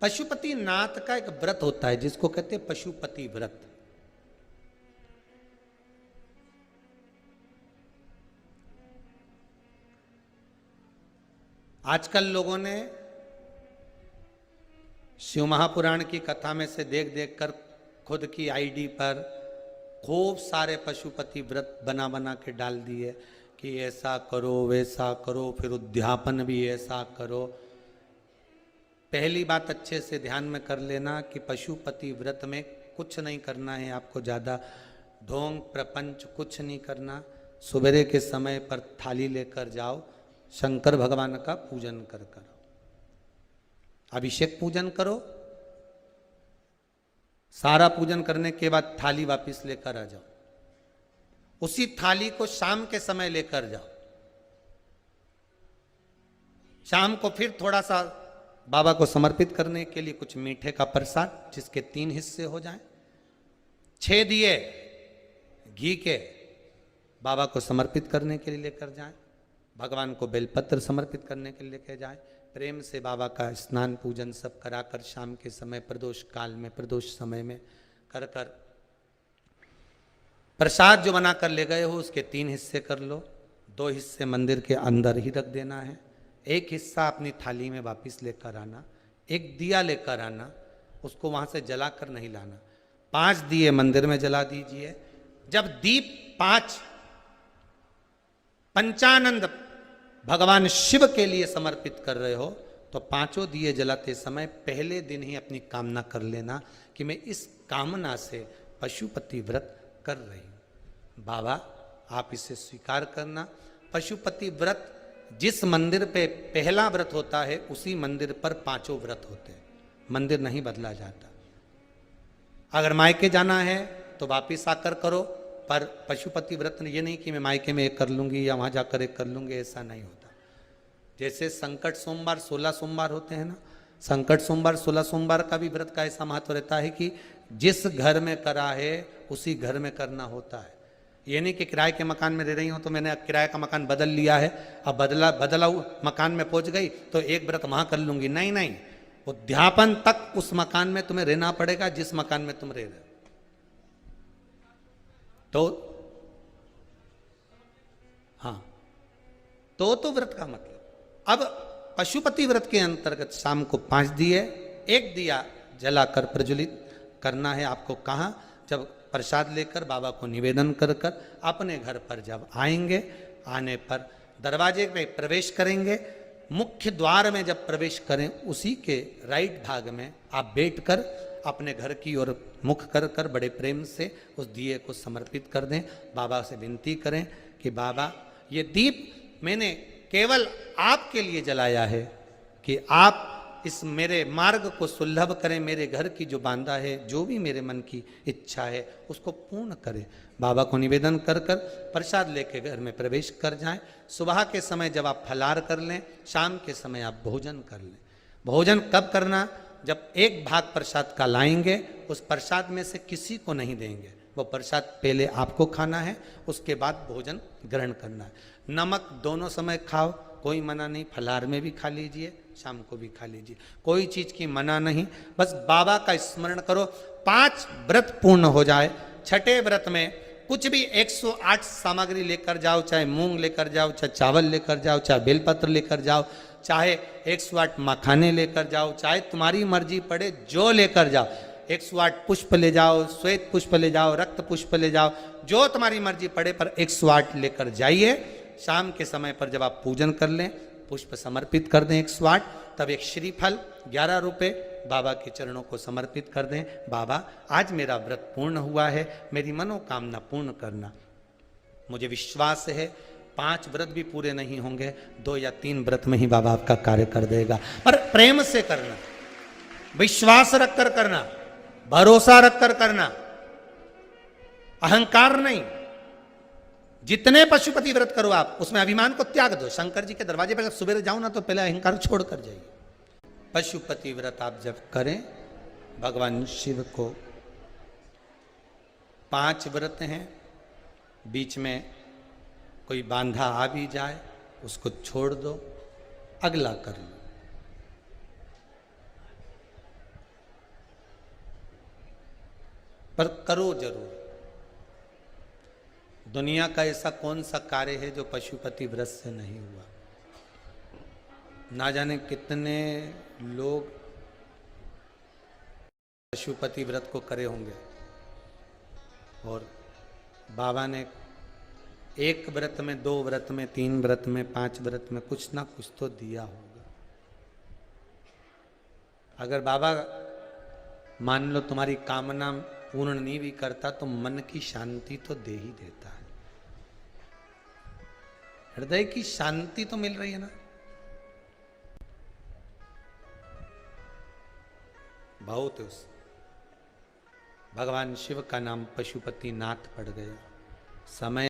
पशुपति नाथ का एक व्रत होता है जिसको कहते हैं पशुपति व्रत। आजकल लोगों ने शिव महापुराण की कथा में से देख देख कर खुद की आईडी पर खूब सारे पशुपति व्रत बना बना के डाल दिए कि ऐसा करो वैसा करो, फिर उद्यापन भी ऐसा करो। पहली बात अच्छे से ध्यान में कर लेना कि पशुपति व्रत में कुछ नहीं करना है आपको, ज़्यादा ढोंग प्रपंच कुछ नहीं करना। सवेरे के समय पर थाली लेकर जाओ, शंकर भगवान का पूजन कर करो, अभिषेक पूजन करो, सारा पूजन करने के बाद थाली वापस लेकर आ जाओ। उसी थाली को शाम के समय लेकर जाओ। शाम को फिर थोड़ा सा बाबा को समर्पित करने के लिए कुछ मीठे का प्रसाद जिसके 3 हिस्से हो जाएं। 6 दिए घी के बाबा को समर्पित करने के लिए लेकर जाएं। भगवान को बेलपत्र समर्पित करने के लिए लेकर जाएं। प्रेम से बाबा का स्नान पूजन सब कराकर शाम के समय प्रदोष काल में प्रदोष समय में कर कर प्रसाद जो बनाकर ले गए हो उसके 3 हिस्से कर लो। 2 हिस्से मंदिर के अंदर ही रख देना है, 1 हिस्सा अपनी थाली में वापस लेकर आना। 1 दिया लेकर आना, उसको वहां से जलाकर नहीं लाना। 5 दिए मंदिर में जला दीजिए। जब दीप 5 पंचानंद भगवान शिव के लिए समर्पित कर रहे हो तो 5 दिए जलाते समय पहले दिन ही अपनी कामना कर लेना कि मैं इस कामना से पशुपति व्रत कर रही हूं। बाबा आप इसे स्वीकार करना। पशुपति व्रत जिस मंदिर पे पहला व्रत होता है उसी मंदिर पर 5 व्रत होते हैं, मंदिर नहीं बदला जाता। अगर मायके जाना है तो वापिस आकर करो, पर पशुपति व्रत ये नहीं कि मैं मायके में 1 कर लूंगी या वहां जाकर 1 कर लूंगी, ऐसा नहीं होता। जैसे संकट सोमवार 16 सोमवार होते हैं ना, संकट सोमवार 16 सोमवार का भी व्रत का ऐसा महत्व रहता है कि जिस घर में करा है उसी घर में करना होता है। ये नहीं कि किराए के मकान में रह रही हूं तो मैंने किराए का मकान बदल लिया है, अब बदला मकान में पहुंच गई तो 1 व्रत वहां कर लूंगी। नहीं नहीं, उद्यापन तक उस मकान में तुम्हें रहना पड़ेगा जिस मकान में तुम रह रहे हो। तो हाँ, तो व्रत का मतलब। अब पशुपति व्रत के अंतर्गत शाम को 5 दिए, 1 दिया जलाकर प्रज्वलित करना है आपको। कहाँ? जब प्रसाद लेकर बाबा को निवेदन कर कर अपने घर पर जब आएंगे, आने पर दरवाजे पे प्रवेश करेंगे। मुख्य द्वार में जब प्रवेश करें उसी के राइट भाग में आप बैठकर अपने घर की ओर मुख कर कर बड़े प्रेम से उस दिए को समर्पित कर दें। बाबा से विनती करें कि बाबा ये दीप मैंने केवल आपके लिए जलाया है कि आप इस मेरे मार्ग को सुलभ करें, मेरे घर की जो बांधा है, जो भी मेरे मन की इच्छा है उसको पूर्ण करें। बाबा को निवेदन कर कर प्रसाद लेके घर में प्रवेश कर जाएं। सुबह के समय जब आप फलार कर लें, शाम के समय आप भोजन कर लें। भोजन कब करना? जब 1 भाग प्रसाद का लाएंगे, उस प्रसाद में से किसी को नहीं देंगे, वो प्रसाद पहले आपको खाना है, उसके बाद भोजन ग्रहण करना है। नमक दोनों समय खाओ, कोई मना नहीं। फलार में भी खा लीजिए, शाम को भी खा लीजिए, कोई चीज की मना नहीं। बस बाबा का स्मरण करो। 5 व्रत पूर्ण हो जाए। 6ठे व्रत में कुछ भी 108 सामग्री लेकर जाओ, चाहे मूंग लेकर जाओ, चाहे चावल लेकर जाओ, चाहे बेलपत्र लेकर जाओ, चाहे 108 मखाने लेकर जाओ, चाहे तुम्हारी मर्जी पड़े जो लेकर जाओ। 108 पुष्प ले जाओ, श्वेत पुष्प ले जाओ, रक्त पुष्प ले जाओ, जो तुम्हारी मर्जी पड़े, पर 108 लेकर जाइए। शाम के समय पर जब आप पूजन कर लें, पुष्प समर्पित कर दें 108, तब एक श्रीफल 11 रुपये बाबा के चरणों को समर्पित कर दें। बाबा आज मेरा व्रत पूर्ण हुआ है, मेरी मनोकामना पूर्ण करना। मुझे विश्वास है 5 व्रत भी पूरे नहीं होंगे, 2 या 3 व्रत में ही बाबा आपका कार्य कर देगा। पर प्रेम से करना, विश्वास रखकर करना, भरोसा रखकर करना, अहंकार नहीं। जितने पशुपति व्रत करो आप, उसमें अभिमान को त्याग दो। शंकर जी के दरवाजे पर जब सुबह जाओ ना तो पहले अहंकार छोड़ कर जाइए। पशुपति व्रत आप जब करें, भगवान शिव को 5 व्रत हैं, बीच में कोई बांधा आ भी जाए उसको छोड़ दो, अगला कर लो। पर करो जरूर। दुनिया का ऐसा कौन सा कार्य है जो पशुपति व्रत से नहीं हुआ। ना जाने कितने लोग पशुपति व्रत को करे होंगे और बाबा ने एक व्रत में, 2 व्रत में, 3 व्रत में, 5 व्रत में कुछ ना कुछ तो दिया होगा। अगर बाबा मान लो तुम्हारी कामना पूर्ण नहीं भी करता तो मन की शांति तो दे ही देता है। हृदय की शांति तो मिल रही है ना। बहुत उस भगवान शिव का नाम पशुपति नाथ पड़ गया। समय